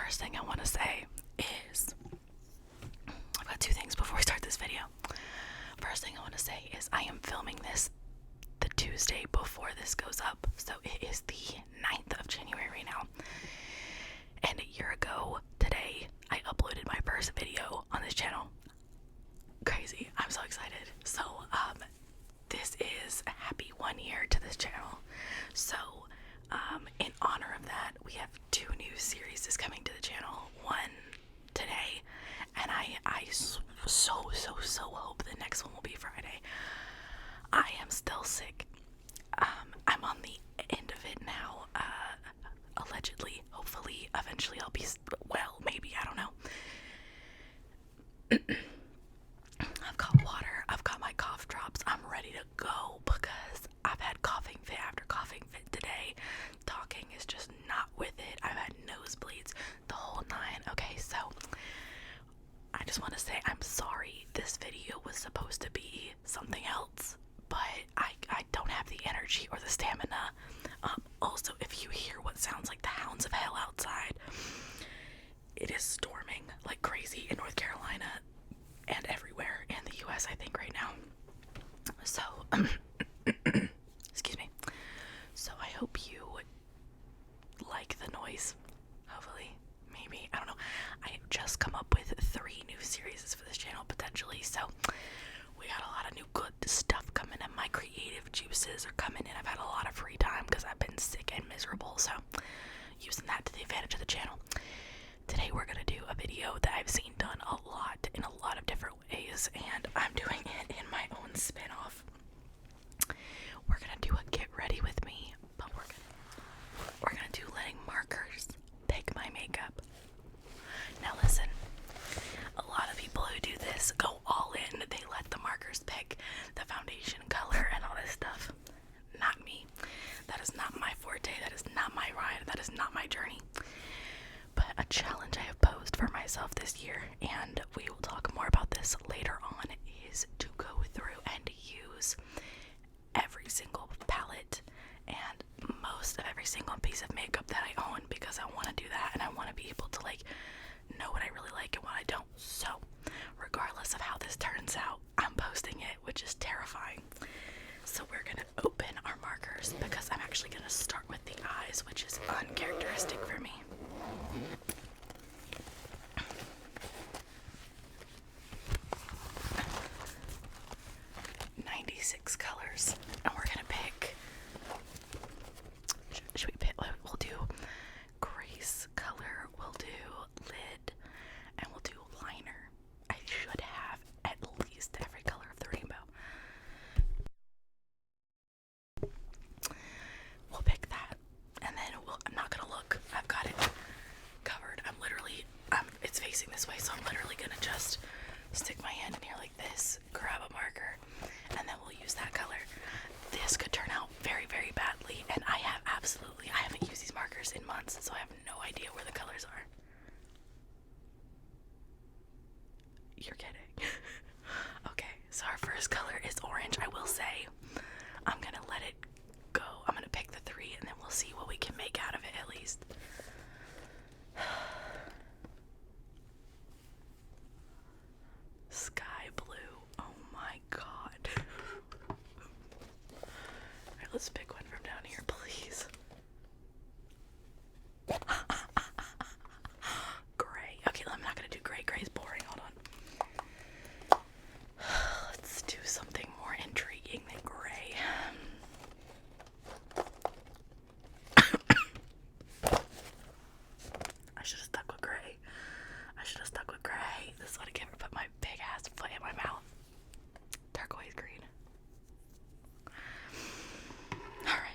first thing I want to say is, I've got two things before we start this video. First thing I want to say is I am filming this the Tuesday before this goes up, so it is the 9th of January right now. And a year ago today, I uploaded my first video on this channel. Crazy. I'm so excited. So, this is a happy 1 year to this channel. So, in honor of that, we have 2 new series coming to the channel. One today, and I so hope the next one will be Friday. I am still sick. I'm on the end of it now, allegedly. Hopefully, eventually I'll be well, maybe, I don't know. I've got water, I've got my cough drops, I'm ready to go because I've had coughing fit after coughing fit today. Talking is just not with it. I've had nosebleeds, the whole 9. Okay, so I just want to say I'm sorry. This video was supposed to be something else, but I don't have the energy or the stamina. Also, if you hear what sounds like the hounds of hell outside, it is storming like crazy in North Carolina and everywhere in the US, I think, right now. So, excuse me. So I hope you like the noise. Hopefully, maybe, I don't know. I have just come up with 3 new series for this channel, potentially, so we got a lot of new good stuff coming in. My creative juices are coming in. I've had a lot of free time because I've been sick and miserable, so using that to the advantage of the channel. Today we're gonna do a video that I've seen done a lot in a lot of different ways, and I'm doing it in my own spin-off. We're gonna do a get ready with me, but we're gonna do letting markers pick my makeup. Now listen, a lot of people who do this go all in. They let the markers pick the foundation color and all this stuff. Not me. That is not my forte. That is not my ride. That is not my journey. But a challenge I have posed for myself this year, and we will talk more about this later on, is to go through and use every single palette and most of every single piece of makeup that I own, because I want to do that and I want to be able to know what I really like and what I don't. So regardless of how this turns out, I'm posting it, which is terrifying. So we're gonna open our markers because I'm actually gonna start with the eyes, which is uncharacteristic for me. 96 colors, and we're gonna pick. Should we pick? We'll do Grace color, we'll do lid, and we'll do liner. I should have at least every color of the rainbow. We'll pick that, and then I'm not gonna look. I've got it covered. It's facing this way, so I'm literally gonna just stick my hand in here like this, grab a marker, and then we'll use that color. This could turn out very, very badly, and I haven't used these markers in months, so I have no idea where the colors are. You're kidding. Okay, so our first color is orange. I will say, I'm gonna let it go. I'm gonna pick the 3, and then we'll see what we can make out of it at least. Sky blue. Oh my god. Alright, let's pick one from down here, please. Gray. Okay, I'm not gonna do gray. Gray's boring. Hold on. Let's do something more intriguing than gray. I should have stuck with gray. This is what I get for put my big ass foot in my mouth. Turquoise green. Alright.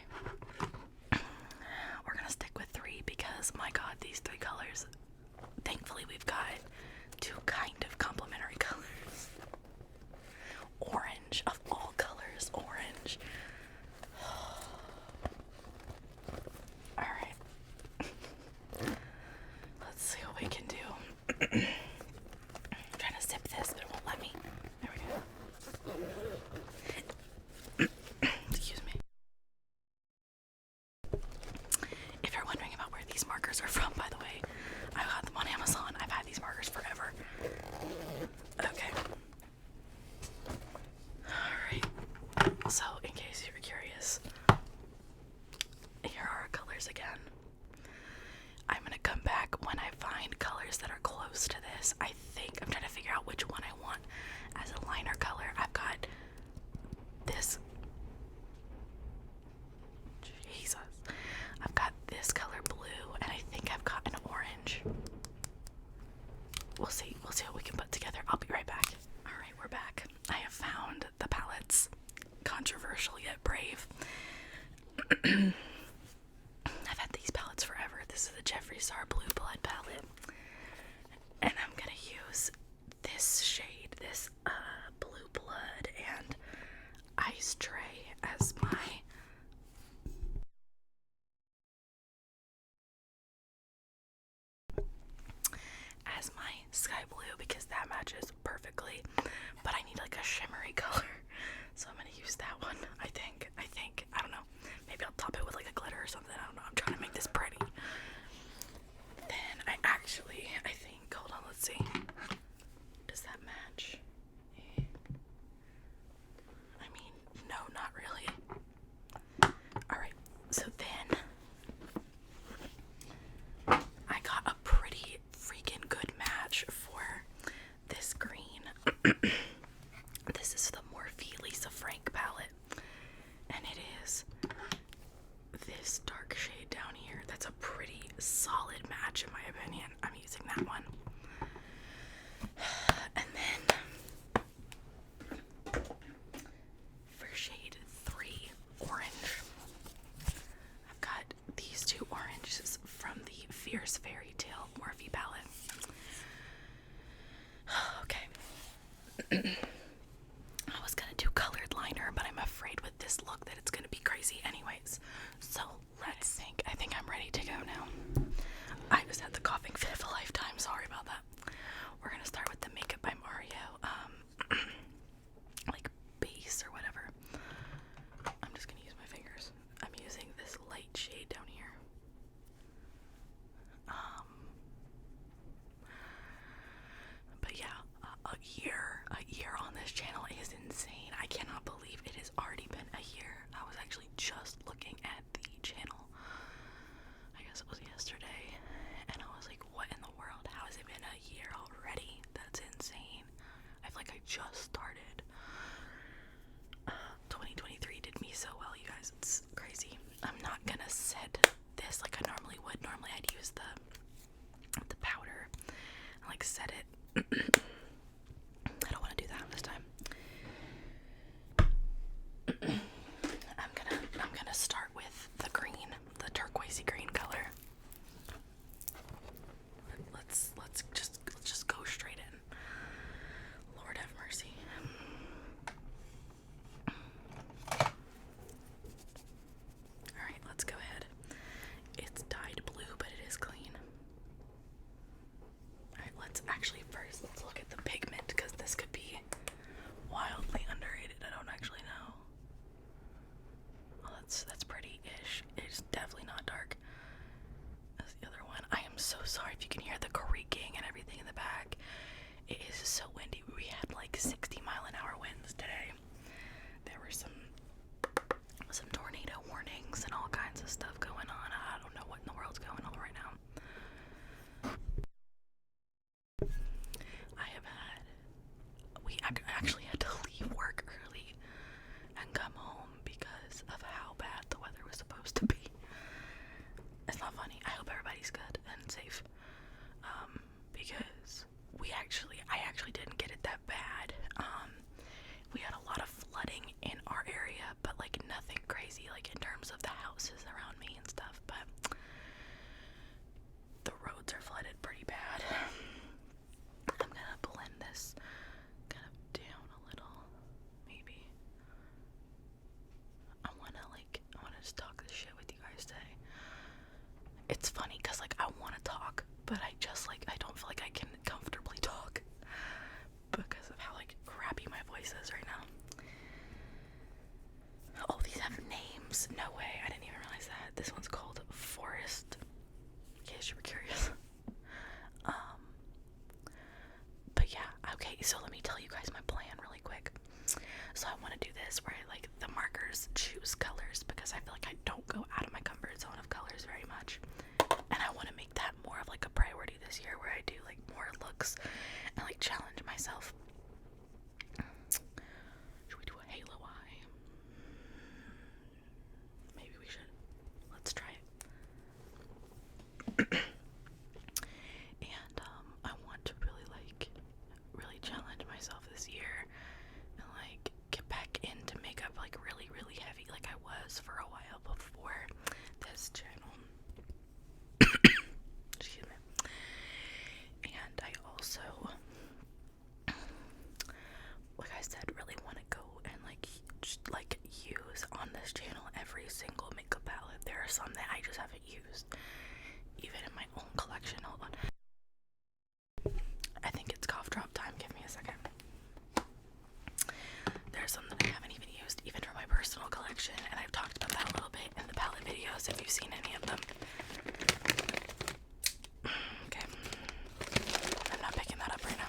colors that are close to this. I think I'm trying to figure out which one I want as a liner color. I've got this. Jesus. I've got this color blue, and I think I've got an orange. We'll see what we can put together. I'll be right back. Alright, we're back. I have found the palettes. Controversial yet brave. I've had these palettes forever. This is the Jeffree Star Blue Blood palette. And I'm gonna use this shade, this Blue Blood and Ice Tray as my sky blue, because that matches perfectly, but I need like a shimmery color, so I'm gonna use that one. I think, I don't know, maybe I'll top it with like a glitter or something. I don't know, I'm trying to make this pretty. Then I think, hold on, let's see, does that match? I mean, no, not really. Alright, so then I got a pretty freaking good match for this green. This is the Morphe Lisa Frank palette, and it is this dark shade down here. That's a pretty solid match in my opinion. I'm using that one. And then for shade 3, orange, I've got these two oranges from the Fierce Fairy Tale Morphe palette. Okay. I was gonna do colored liner, but I'm afraid with this look that it's gonna be crazy anyways. So I think I'm ready to go now. I just had the coughing fit of a lifetime, sorry about that. We're gonna start with the Makeup by Mario, like base or whatever. I'm just gonna use my fingers. I'm using this light shade down here. But yeah, a year on this channel is insane. I cannot believe it has already been a year. I was actually just looking at the channel, I guess it was yesterday, and I was like, what in the world? How has it been a year already? That's insane. I feel like I just started. 2023 did me so well, you guys. It's crazy. I'm not gonna set this like I normally would. Normally I'd use the powder and like set it. I don't want to do that this time. I'm gonna start with the green, the turquoisey green color. Let's just go straight in. Lord have mercy. Alright, let's go ahead. It's dyed blue, but it is clean. Alright, let's look at the pigment, because this could be wildly underrated. I don't actually know. Oh, that's pretty-ish. It's definitely not dark as the other one. I am so sorry if you can hear the creaking and everything in the back. It is so windy. We had like 60-mile-an-hour winds today. There were some tornado warnings and all kinds of stuff going on. I don't know what in the world's going on right now. We actually had to leave work early and come home because of how bad the weather was supposed to be. It's not funny. I hope everybody's good and safe. Because I actually didn't get it that bad. We had a lot of flooding in our area, but like nothing crazy, like in terms of the houses around me and stuff, but the roads are flooded pretty bad. I'm gonna blend this kind of down a little, maybe. I wanna just talk this shit with you guys today. It's funny because like I wanna talk, but I don't feel like I can comfortably talk because of how like crappy my voice is right now. Oh, these have names. No way, I didn't even realize that. This one's called Forest, in case you were curious. But yeah, okay, so let me tell you guys my plan really quick. So I want to do this where I like the markers choose colors, because I feel like I don't go out of my comfort zone of colors very much, and I want to make that more of like a priority this year, where I do like collection, and I've talked about that a little bit in the palette videos if you've seen any of them. Okay, I'm not picking that up right now.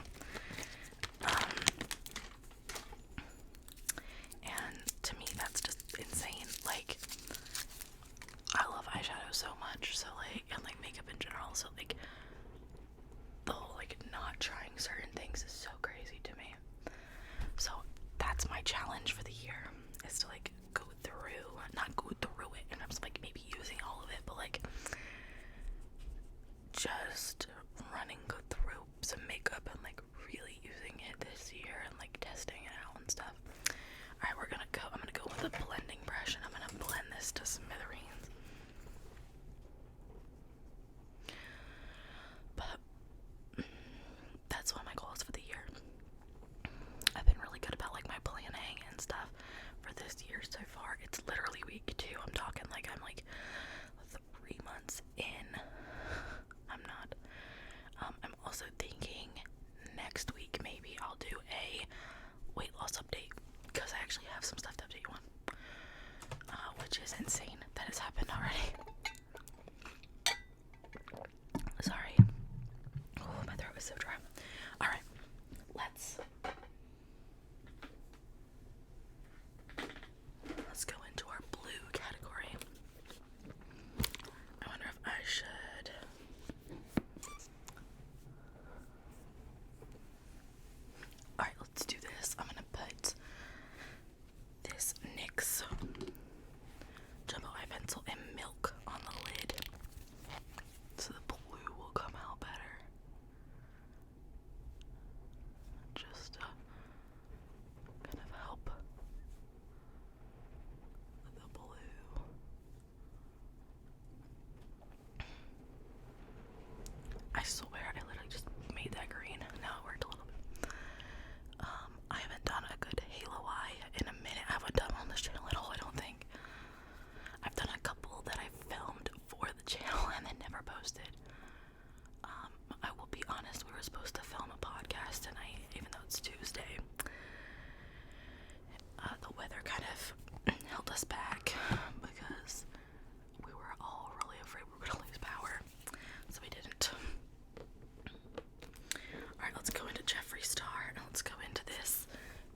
And to me, that's just insane. Like, I love eyeshadow so much, so like, and like makeup in general, so like, the whole like not trying certain things is so crazy to me. So that's my challenge for the year, is to like not go through it, and I'm just like maybe using all of it, but like just go through some makeup and like really using it this year and like testing it out and stuff. Alright, I'm gonna go with a blending brush, and I'm gonna blend this to smithereens. But that's one of my goals for the year. I've been really good about like my planning and stuff for this year so far. It's literally week 2. I'm talking like I'm like 3 months in. I'm not. I'm also thinking next week maybe I'll do a weight loss update, because I actually have some stuff to update you on, which is insane that has happened already. Sorry. Oh, my throat is so dry. Alright, let's go into our blue category. I wonder if I should. Alright, let's do this. I'm gonna put this NYX Jumbo Eye Pencil and Milk on the lid, so the blue will come out better. Just kind of help the blue. I swear I literally just made that green. Now it worked a little bit. I haven't done a good halo eye in a minute. I haven't done on this channel at all, I don't think. I've done a couple that I filmed for the channel and then never posted. I will be honest, we were supposed to film a podcast tonight, even though it's Tuesday. The weather kind of held us back because we were all really afraid we were going to lose power, so we didn't. Alright, let's go into Jeffree Star, and let's go into this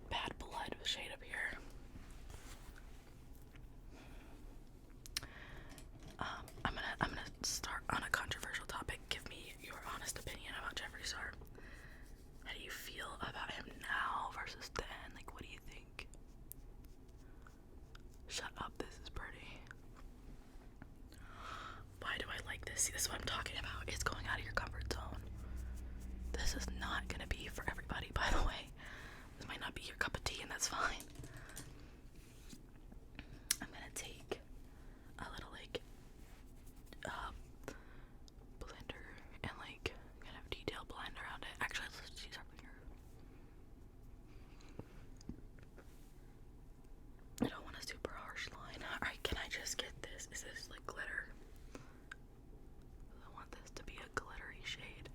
Bad Blood shade up here. I'm gonna start on a controversial topic. Give me your honest opinion about Jeffree Star. How do you feel about him now versus then? Like, what do you think? Shut up, this is pretty. Why do I like this? See, this is what I'm talking about. It's going out of your comfort zone. This is not gonna be for everybody, by the way. This might not be your cup of tea, and that's fine. I'm gonna take a little like blender and like kind of detail blend around it. Actually, let's use our finger. I don't want a super harsh line. Alright, can I just get this? Is this like glitter? I want this to be a glittery shade.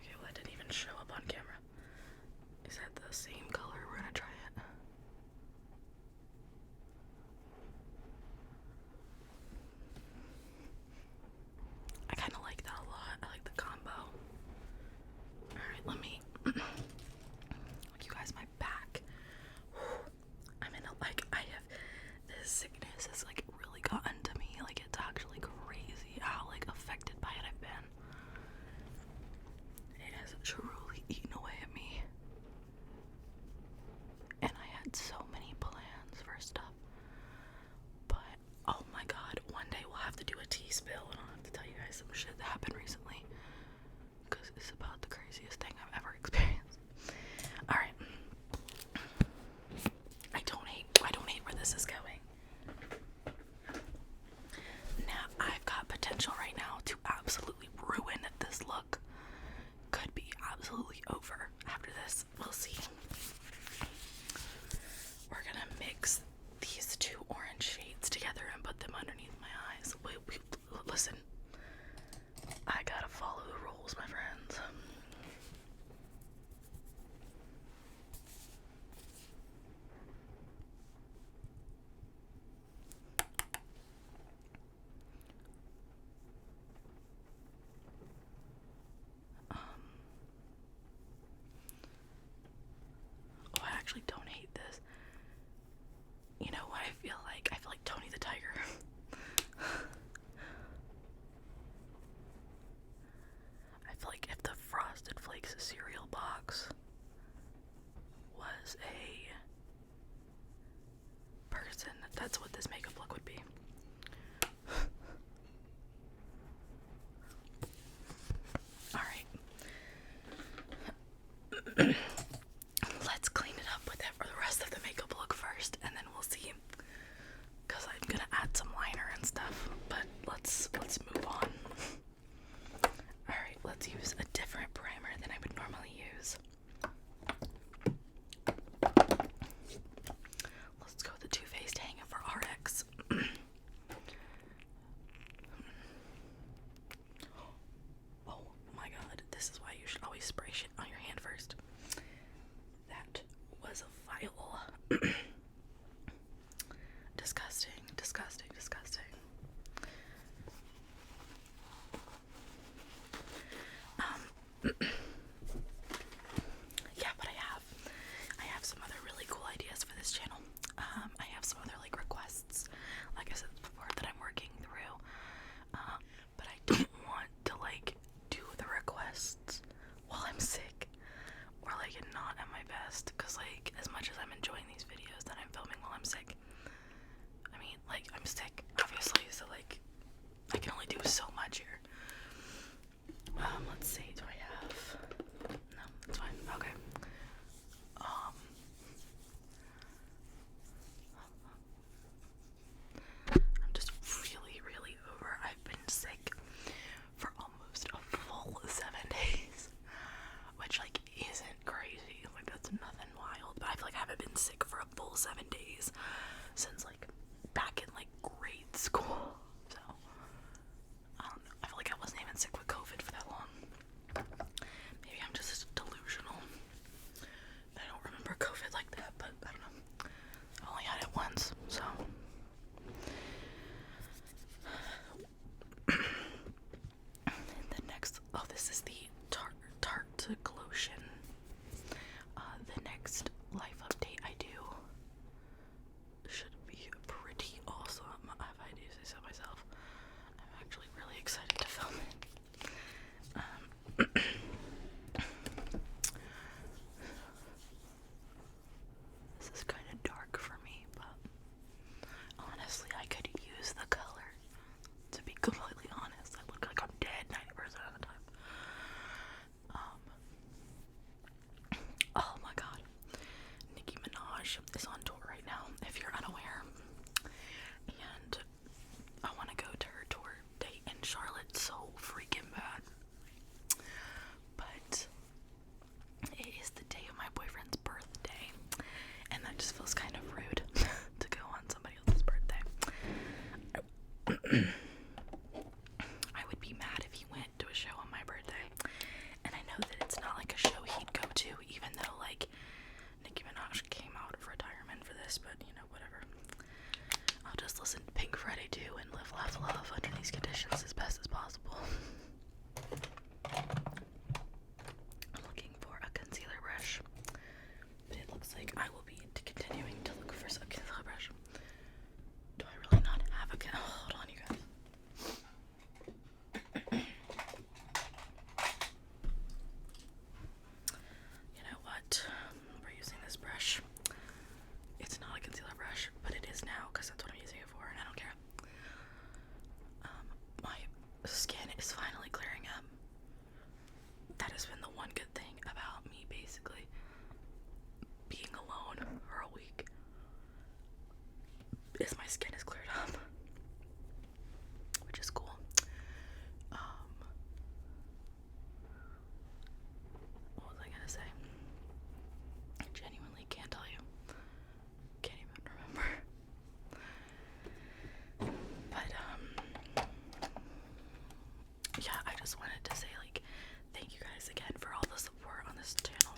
Okay, well that didn't even show up on camera. Is that the same color? We're gonna try it. I kind of like that a lot. I like the combo. Alright, let me look you guys my back. I'm in a, like, I have this sickness has like really gotten to me. Like, it's actually crazy how like affected by it I've been. It has truly eaten away at me. Let's see, do I have... No, it's fine. Okay. I'm just really, really over. I've been sick for almost a full 7 days, which, like, isn't crazy. Like, that's nothing wild, but I feel like I haven't been sick for a full 7 days since, like, back in, like, grade school. So, I don't know. I feel like I wasn't even sick with COVID for that long. Maybe I'm just delusional. I don't remember COVID like that, but I don't know. I only had it once, so. The next, oh, this is the Tartaglotion. The next life update I do should be pretty awesome, if I do say so myself. I'm actually really excited to film it. This is kind of dark for me, but honestly, I could use the color. To be completely honest, I look like I'm dead 90% of the time. Oh my god. Nicki Minaj is on tour right now, if you're unaware. And I want to go to her tour date in Charlotte so freaking bad. But it is the day of my boyfriend's birthday, and that just feels kind of rude to go on somebody else's birthday. I would be mad if he went to a show on my birthday, and I know that it's not like a show he'd go to, even though, like, Nicki Minaj came out of retirement for this, but, you know, whatever. I'll just listen to Pink Friday 2 and Live, Laugh, Love under these conditions as best as possible. I'm looking for a concealer brush, but it looks like I will be continuing to look for some concealer brush. Do I really not have a hold on, you guys. You know what? We're using this brush. It's not a concealer brush, but it is now because that's what I'm using it for, and I don't care. My skin is finally clearing up. That has been the one good thing about me, basically, being alone for a week, is my skin is cleared up, which is cool. What was I gonna say? I genuinely can't tell you. Can't even remember. But, yeah, I just wanted to say, like, thank you guys again for all the support on this channel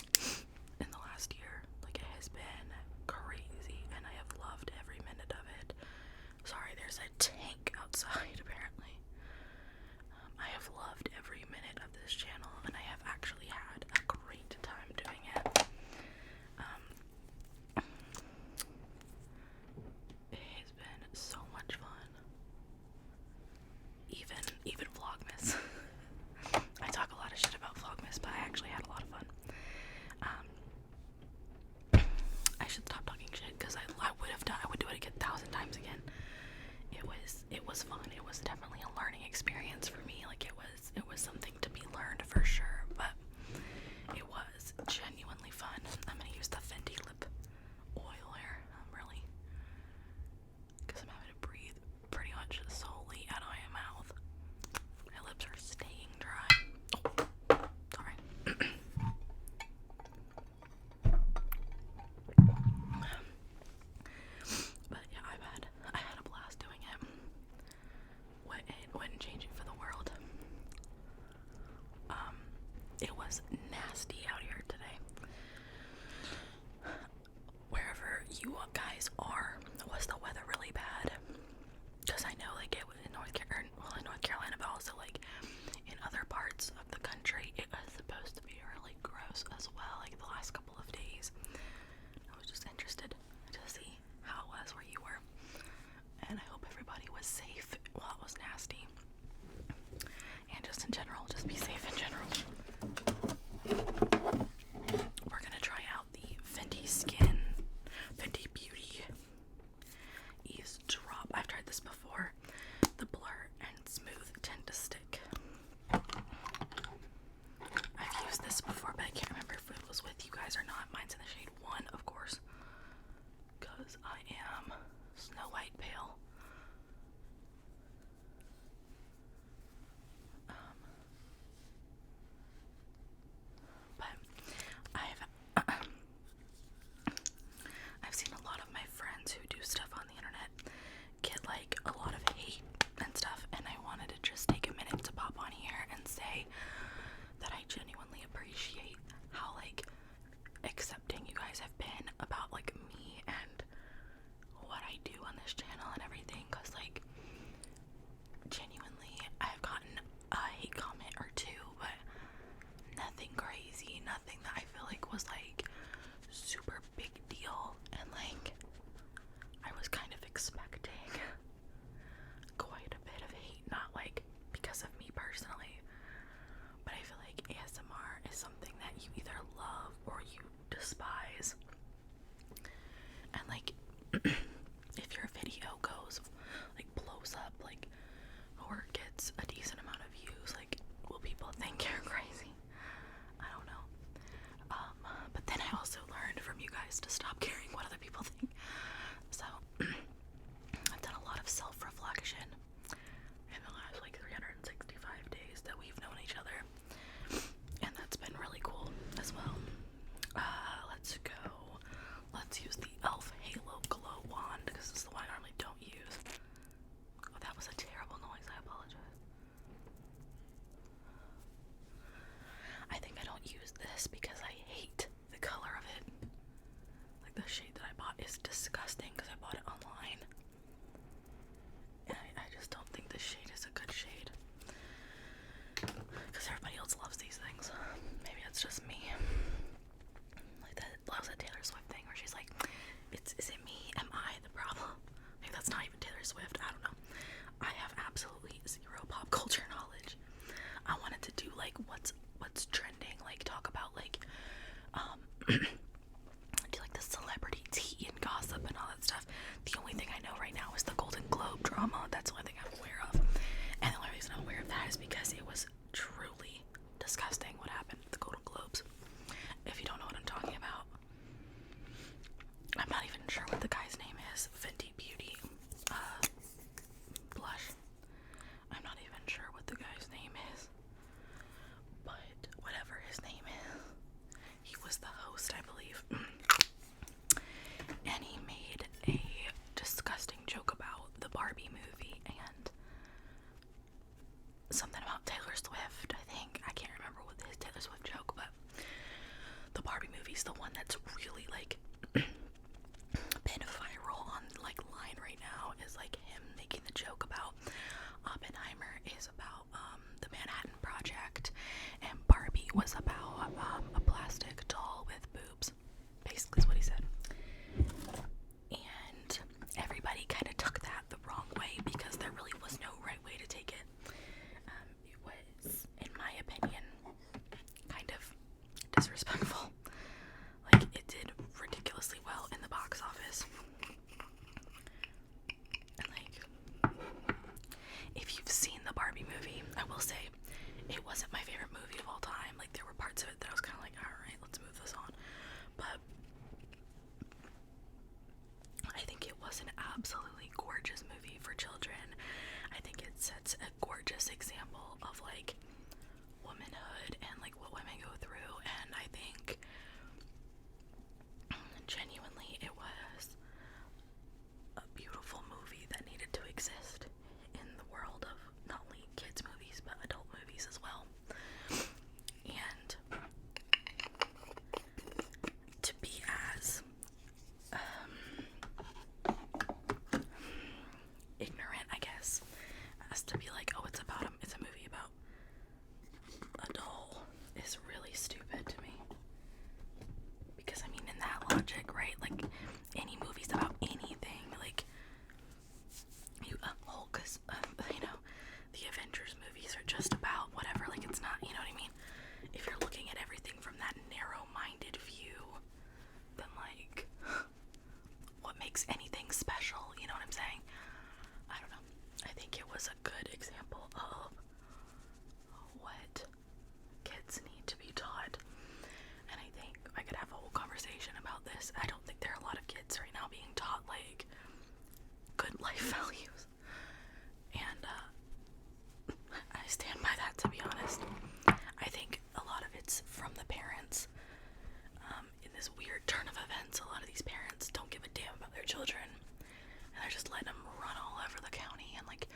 in the last year. Like, it has been crazy, and I have loved every minute of it. Sorry, there's a tank outside, apparently. I have loved every minute of this channel, and I have actually had a great time doing it. It has been so much fun. Even Vlogmas. I talk a lot of shit about Vlogmas, but I actually had a lot of fun. I should stop talking shit because I would do it again 1,000 times again. It was fun. It was definitely a learning experience for me. Like, it was something to be learned for sure, but it was genuinely fun. I'm gonna use the Fenty lip oil here, really, because I'm having to breathe pretty much solely out of my mouth. My lips are staying dry. Oh, sorry. But yeah, I had a blast doing it. Wouldn't change it for the world. It was nasty out here today. Wherever you guys are, was the weather really bad? Because I know, like, it was in North Carolina, but also, like, in other parts of the country, it was supposed to be really gross as well, like, the last couple of days. I was just interested to see how it was where you were, and I hope everybody was safe while it was nasty, and just in general, just be safe in general. We're gonna try out the Fenty Beauty Ease Drop. I've tried this before. The blur and smooth tend to stick. I will say, it wasn't my favorite movie of all time. Like, there were parts of it that I was kind of like, alright, let's move this on. But I think it was an absolutely gorgeous movie for children. I think it sets a gorgeous example of, like, womanhood and, like, what women go through. And I think, genuinely, it was a beautiful movie that needed to exist in the world of not only kids movies but adult movies as well. And to be as ignorant, I guess, as to be like, oh, it's a movie about a doll, is really stupid to me. Because I mean, in that logic, right? Like, any movies about anything, like you Hulk is, you know, the Avengers movies are just about whatever. Like, it's not, you know what I mean? If you're looking at everything from that narrow-minded view, then like, what makes anything special? You know what I'm saying? I don't know. I think it was a good example of what kids need to be taught. And I think I could have a whole conversation about this. I don't think there are a lot of kids right now being taught, like, good life values. And, I stand by that, to be honest. I think a lot of it's from the parents. In this weird turn of events, a lot of these parents don't give a damn about their children. And they're just letting them run all over the county and, like,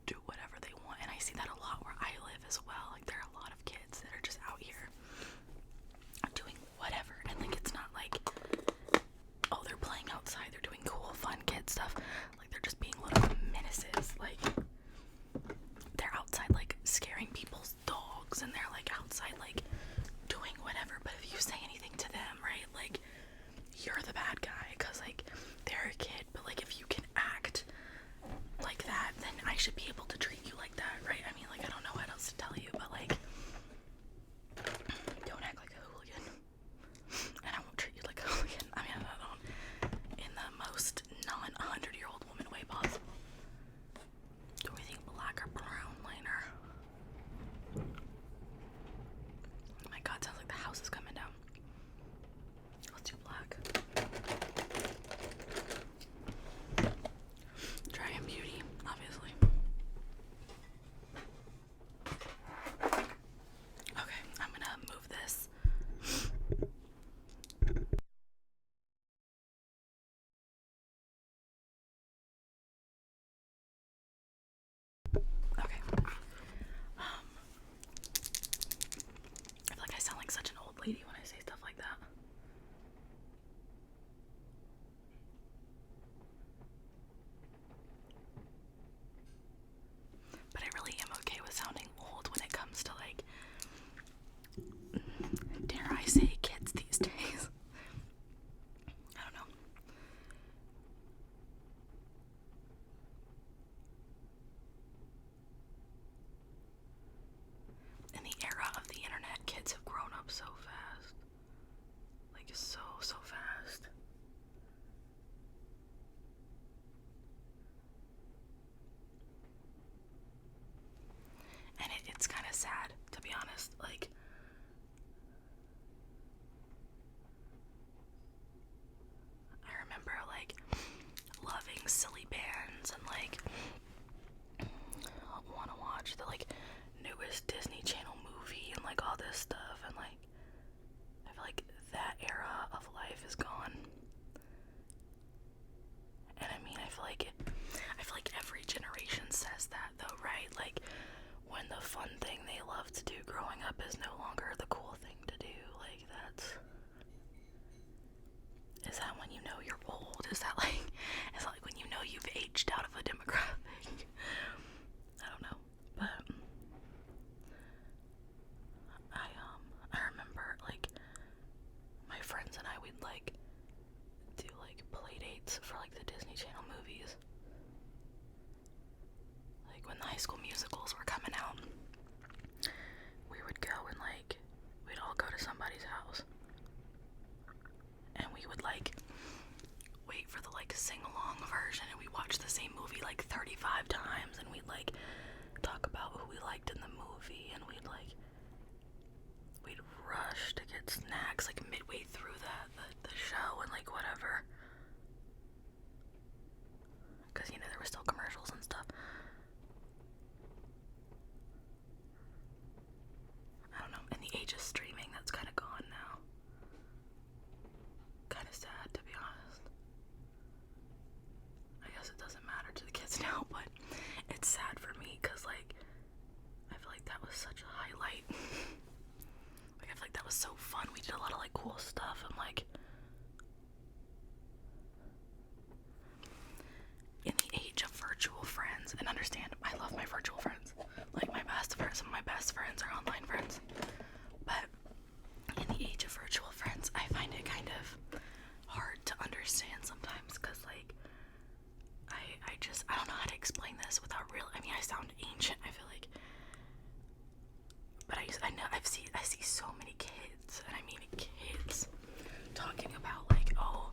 do whatever they want. And I see that a lot where I live as well. Like, there are a lot of kids that are just out here doing whatever. And, like, it's not like, oh, they're playing outside, they're doing cool, fun kid stuff. Like, they're just being little menaces. Like, they're outside, like, scaring people's dogs, and they're, like, outside, like, doing whatever. But if you say anything to them, right, like, you're the bad guy, because, like, they're a kid. But, like, if you can act like that, then I should be able to treat you like that, right? I mean, like, I don't know what else to tell you, but, like, don't act like a hooligan, and I won't treat you like a hooligan. I mean, I don't, in the most non-100-year-old woman way possible. Do we think black or brown liner? Oh my god, sounds like the house is coming down. Let's do black. Dragon Beauty, obviously. Okay, I'm gonna move this. Okay. I feel like I sound like such an old lady when I say stuff like that. But I really am okay with sounding old when it comes to, like, dare I say, kids these days. I don't know. In the era of the internet, kids have grown up so fast. Like, so fast. And it's kind of sad, to be honest. Like, I remember, like, loving silly bands and, like, want to watch the, like, newest Disney Channel movie and, like, all this stuff. And, like, I feel like that era of life is gone. And I mean, I feel like every generation says that, though, right? Like, when the fun thing they love to do growing up is no longer the cool thing to do. Like, is that when you know you're old? Is that like when you know you've aged out of a demographic? I don't know. But I remember, like, my friends and I, we'd, like, do, like, play dates for, like, the Disney Channel movies. Like, when the High School Musicals were coming out, we would go and, like, we'd all go to somebody's house. And we would, like, wait for the, like, sing-along version, and we watched the same movie, like, 35 times, and we'd, like, talk about who we like was such a highlight. Like, I feel like that was so fun. We did a lot of like cool stuff, and like in the age of virtual friends, and understand, I love my virtual friends. Like my best friends, some of my best friends are online friends. But in the age of virtual friends, I find it kind of hard to understand sometimes, because like I don't know how to explain this without real. I mean, I sound ancient, I feel like, but I know I see so many kids, and I mean kids, talking about like, oh,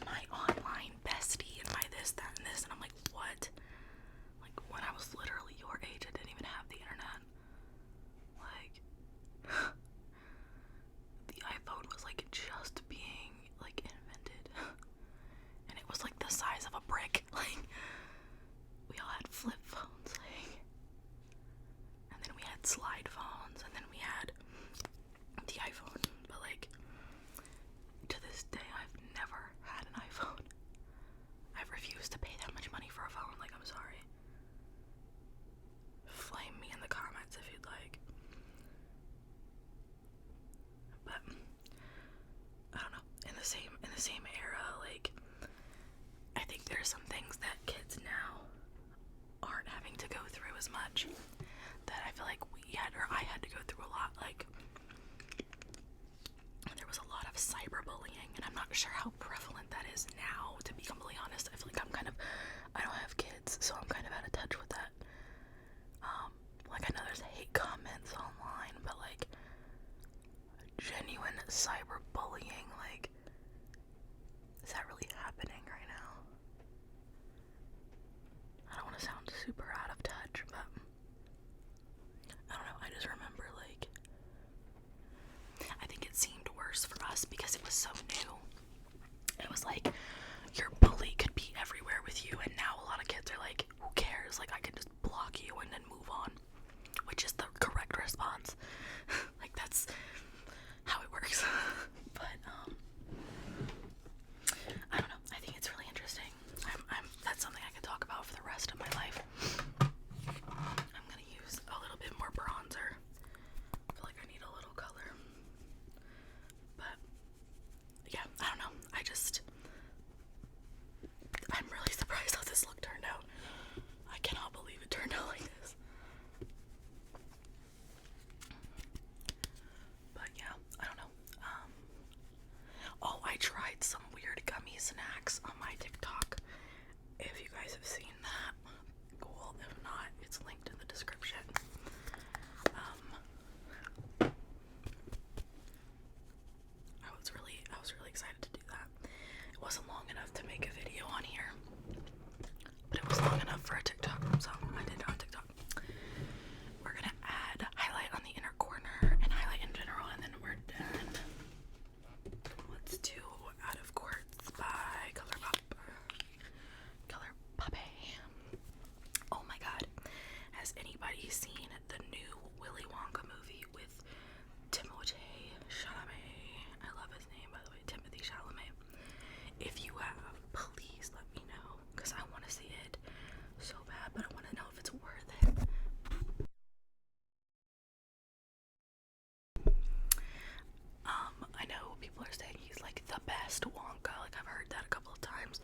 my online bestie and my this, that, and this, and I'm like, what? Like, when I was literally your age, I didn't even have the internet. Like, the iPhone was like just being like invented, and it was like the size of a brick. Like, we all had flip phones, like, and then we had slide phones, and then we had the iPhone. But like, to this day, I've never had an iPhone. I've refused to pay that much money for a phone. Like, I'm sorry. Flame me in the comments if you'd like. But I don't know. In the same era, like, I think there's some things that kids now aren't having to go through as much that I feel like I had to go through a lot. Like, there was a lot of cyberbullying, and I'm not sure how prevalent that is now, to be completely honest. I feel like I don't have kids, so I'm kind of out of touch with that. Like, I know there's hate comments online, but like, genuine cyberbullying, like, is that really happening right now? I don't want to sound super out of touch, but I don't know, I just remember, like, I think it seemed worse for us because it was so new. It was like, your bully could be everywhere with you, and now a lot of kids are like, who cares? Like, I can just block you and then move on, which is the correct response. Like, that's how it works. But I don't know, I think it's really interesting. That's something I could talk about for the rest of my life. I'm gonna use a little bit more bronzer. I feel like I need a little color. But yeah, I don't know. I'm really surprised how this look turned out. I cannot believe it turned out like this. But yeah, I don't know. Oh, I tried some weird gummy snacks on my TikTok. If you guys have seen that, cool. If not, it's linked in the description. I was really excited to do that. It wasn't long enough to make a video on here, but it was long enough for a TikTok, so I did it on TikTok. We're gonna add highlight on the inner corner and highlight in general, and then we're done. Let's do Out of Quartz by ColourPop. Oh my god. Has anybody seen the new Willy Wonka movie with Timothée Chalamet? I love his name, by the way, Timothy Chalamet. If you have, please let me know, because I want to see it so bad, but I want to know if it's worth it. I know people are saying he's like the best Wonka. Like, I've heard that a couple of times.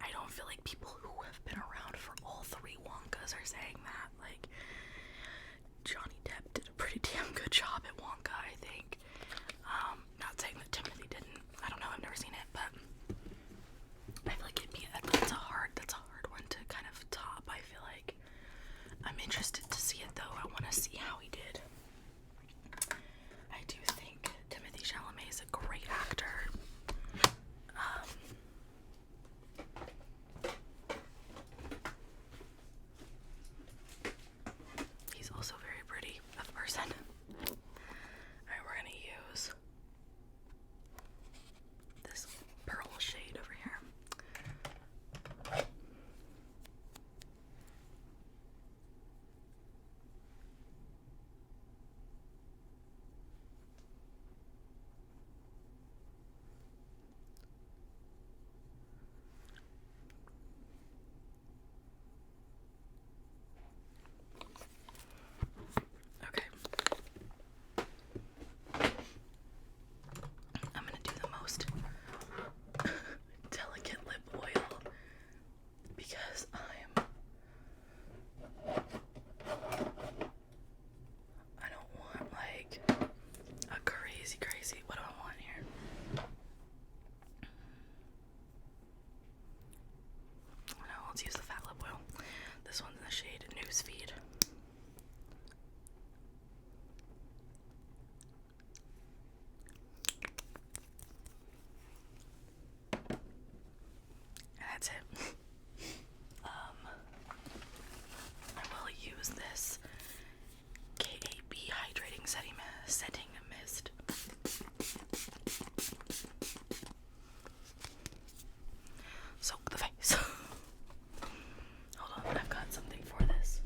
I don't feel like people who have been around for all three Wonkas are saying that. Like, Johnny Depp did a pretty damn good job at Wonka, I think. Not saying that Timothy didn't. I don't know, I've never seen it, but I feel like that's a hard one to kind of top. I feel like I'm interested to see it though. I want to see how he did. I do think Timothée Chalamet is a great actor. let's use the Fat Lip Oil. This one's in the shade Newsfeed. And that's it. I will use this KAB Hydrating Setting Mist. Soak the face. Hold on, I've got something for this.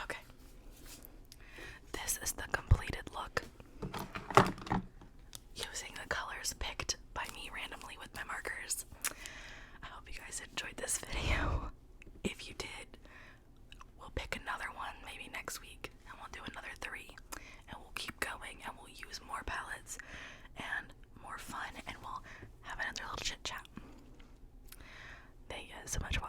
Okay. This is the completed look. Using the colors picked by me randomly with my markers. I hope you guys enjoyed this video. If you did, we'll pick another one maybe next week and we'll do another 3 and we'll keep going and we'll use more palettes and more fun and we'll have another little chit chat. Thank you guys so much